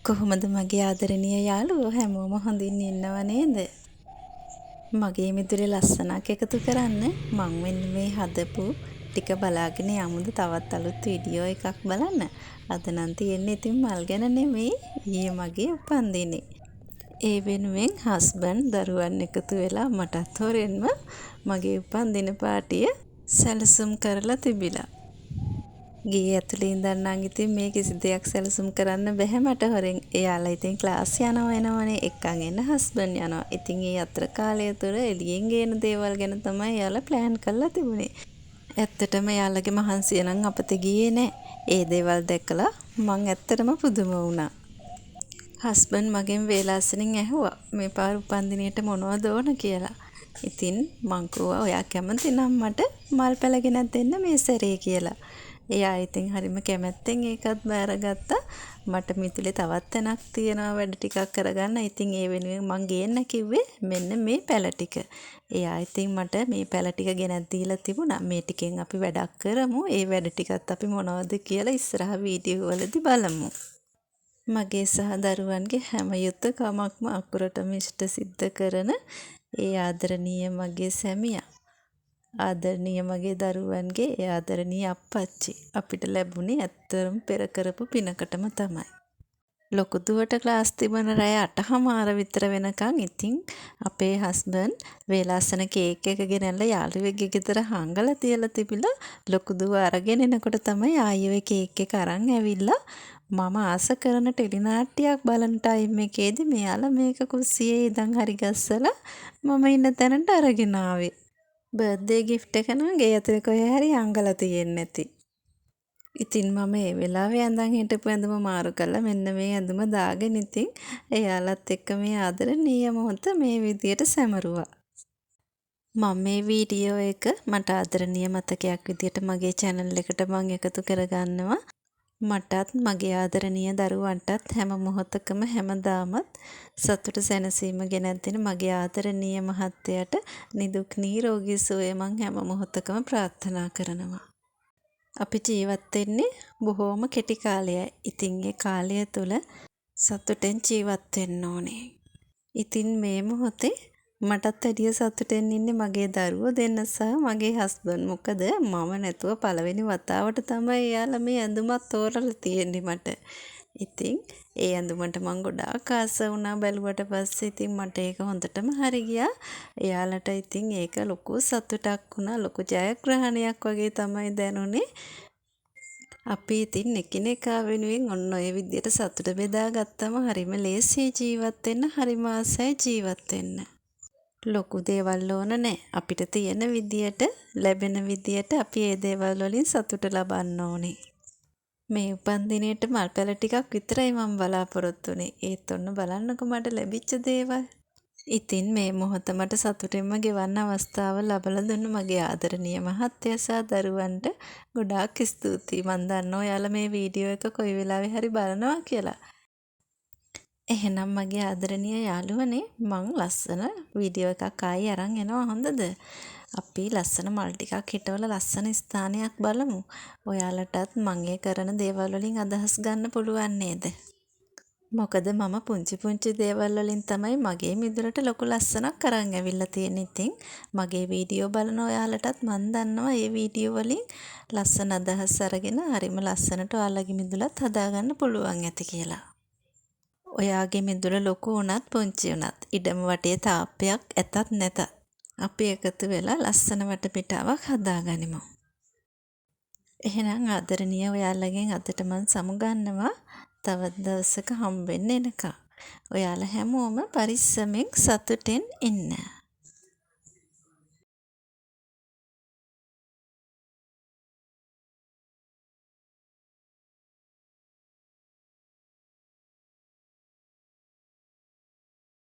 කොහොමද මගේ ආදරණීය යාළුවෝ හැමෝම හොඳින් ඉන්නව නේද? මගේ මිදුලේ ලස්සනක් එකතු කරන්න මං මෙන්න මේ හදපු ටික බලාගෙන යමුද තවත් අලුත් වීඩියෝ එකක් බලන්න. අද නම් තියෙන්නේ ඉතින් මල් ගැන නෙමෙයි ඊයේ මගේ උපන්දිනේ. ඒ වෙනුවෙන් හස්බන්ඩ් දරුවන් එකතු වෙලා මටත් හොරෙන්ම මගේ උපන්දින පාටිය සැලසුම් කරලා තිබිලා. ගේ ඇතුලේ ඉඳන්නම් ඉතින් මේ කිසි දෙයක් සැලසුම් කරන්න බැහැ මට හොරෙන්. එයාලා ඉතින් ක්ලාස් යනවා එනවනේ එක්කන් එන්න හස්බන්ඩ් යනවා. ඉතින් ඒ අතර කාලය තුර එළියෙන් ගේන දේවල් ගැන තමයි එයාලා ප්ලෑන් කරලා තිබුණේ. ඇත්තටම එයාලගේ මහන්සිය නම් අපතේ ගියේ නෑ. ඒ දේවල් දැකලා මං ඇත්තටම පුදුම වුණා. හස්බන්ඩ් මගෙන් වේලාසනින් ඇහුවා මේ පාර උපන්දිනේට මොනවද ඕන කියලා. ඉතින් මං කිව්වා ඔයා කැමති නම් මට මල් පැල ගෙනත් දෙන්න මේ සැරේ කියලා. එයා ඉතින් හරිම කැමැත්තෙන් ඒකත් බාරගත්තා. මට මිතුලේ තවත් තැනක් තියෙනවා වැඩ ටිකක් කරගන්න. ඉතින් ඒ වෙනුවෙන් මං ගේන්න කිව්වේ මෙන්න මේ පැල ටික. එයා ඉතින් මට මේ පැල ටික ගෙනත් දීලා තිබුණා. මේ ටිකෙන් අපි වැඩක් කරමු. ඒ වැඩ ටිකත් අපි මොනවද කියලා ඉස්සරහ වීඩියෝ වලදී බලමු. මගේ සහ දරුවන්ගේ හැම යුතුයකමක්ම අකුරටම ඉෂ්ට සිද්ධ කරන ඒ ආදරණීය මගේ සැමියා. ආදරණීය මගේ දරුවන්ගේ ඒ ආදරණීය අප්පච්චි අපිට ලැබුණේ ඇත්තරම පෙර කරපු පිනකටම තමයි. ලොකු දුවට ක්ලාස් තිබුණ රැය 8:00 විතර වෙනකන් ඉතින් අපේ හස්බන්ඩ් වේලාසන කේක් එක ගෙනල්ලා යාළුවෙක්ගේ ගෙදර හංගලා තියලා තිබිලා ලොකු දුව අරගෙන එනකොට තමයි ආයෙ කේක් එක අරන් ඇවිල්ලා මම ආස කරන ටෙලි නාට්‍යයක් බලන ටයිම් එකේදී මෙයාලා මේක කුස්සියේ ඉඳන් හරි ගස්සලා මම ඉන්න තැනට අරගෙන ආවේ. බර්ත්ඩේ ගිෆ්ට් එක නම් ගේ ඇතුලේ කොහේ හරි අංගලා තියෙන්නේ නැති. ඉතින් මම ඒ වෙලාවේ ඇඳන් හිටපු ඇඳුම මාරු කරලා මෙන්න මේ ඇඳුම දාගෙන ඉතින් එයාලත් එක්ක මේ ආදරණීය මොහොත මේ විදියට සැමරුවා. මම මේ වීඩියෝ එක මට ආදරණීය මතකයක් විදියට මගේ channel එකට මම එකතු කරගන්නවා. මටත් මගේ ආදරණීය දරුවන්ටත් හැම මොහොතකම හැමදාමත් සතුට සැනසීම ගෙනත් දෙන මගේ ආදරණීය මහත්තයාට නිදුක් නිරෝගී සුවය මං හැම මොහොතකම ප්‍රාර්ථනා කරනවා. අපි ජීවත් වෙන්නේ බොහෝම කෙටි කාලයයි. ඉතින් ඒ කාලය තුල සතුටෙන් ජීවත් වෙන්න ඕනේ. ඉතින් මේ මොහොතේ මටත් වැඩිය සතුටෙන් ඉන්නේ මගේ දරුවෝ දෙන්න සහ මගේ හස්බන්ඩ්. මොකද මම නැතුව පළවෙනි වතාවට තමයි එයාලා මේ ඇඳුමත් තෝරලා තියෙන්නේ මට. ඉතින් ඒ ඇඳුමට මම ගොඩාක් ආස වුණා බැලුවට පස්සේ ඉතින් මට ඒක හොඳටම හරි ගියා. එයාලට ඉතින් ඒක ලොකු සතුටක් වුණා. ලොකු ජයග්‍රහණයක් වගේ තමයි දැනුනේ. අපි ඉතින් එකිනෙකා වෙනුවෙන් ඔන්න ඔය විදියට සතුට බෙදා ගත්තම හරිම ලේසියි ජීවත් වෙන්න. හරිම ආසයි ජීවත් වෙන්න. ලොකු දේවල් ඕන නැහැ. අපිට තියෙන විදියට ලැබෙන විදියට අපි ඒ දේවල් වලින් සතුට ලබන්න ඕනේ. මේ උපන්දිනේට මල් පැල ටිකක් විතරයි මම බලාපොරොත්තු වෙන්නේ. ඒත් ඔන්න බලන්නකෝ මට ලැබිච්ච දේවල්. ඉතින් මේ මොහොත මට සතුටින්ම ගෙවන්න අවස්ථාව ලැබලා දුන්න මගේ ආදරණීය මහත්තයා සහ දරුවන්ට ගොඩාක් ස්තුතියි. මම දන්නවා ඔයාලා මේ වීඩියෝ එක කොයි වෙලාවෙ හරි බලනවා කියලා. එහෙනම් මගේ ආදරණීය යාළුවනේ මං ලස්සන වීඩියෝ එකක් ආයි අරන් එනවා හොඳද? අපි ලස්සන මල් ටිකක් හිටවල ලස්සන ස්ථානයක් බලමු. ඔයාලටත් මං ඒ කරන දේවල් වලින් අදහස් ගන්න පුළුවන් නේද? මොකද මම පුංචි දේවල් වලින් තමයි මගේ මිදුලට ලොකු ලස්සනක් අරන් ඇවිල්ලා තියෙන්නේ. ඉතින් මගේ වීඩියෝ බලන ඔයාලටත් මං දන්නවා මේ වීඩියෝ වලින් ලස්සන අදහස් අරගෙන හරිම ලස්සනට ඔයාලගේ මිදුලත් හදාගන්න පුළුවන් ඇති කියලා. ඔයාගේ මිදුල ලොකු වුණත් පුංචි වුණත් ඉඩම වටේ තාප්පයක් ඇතත් නැතත් අපි එකතු වෙලා ලස්සන වටපිටාවක් හදාගනිමු. එහෙනම් ආදරණීය ඔයාලගෙන් අදට මම සමුගන්නවා. තවත් දවසක හම්බෙන්න එනකම්. ඔයාලා හැමෝම පරිස්සමෙන් සතුටෙන් ඉන්න.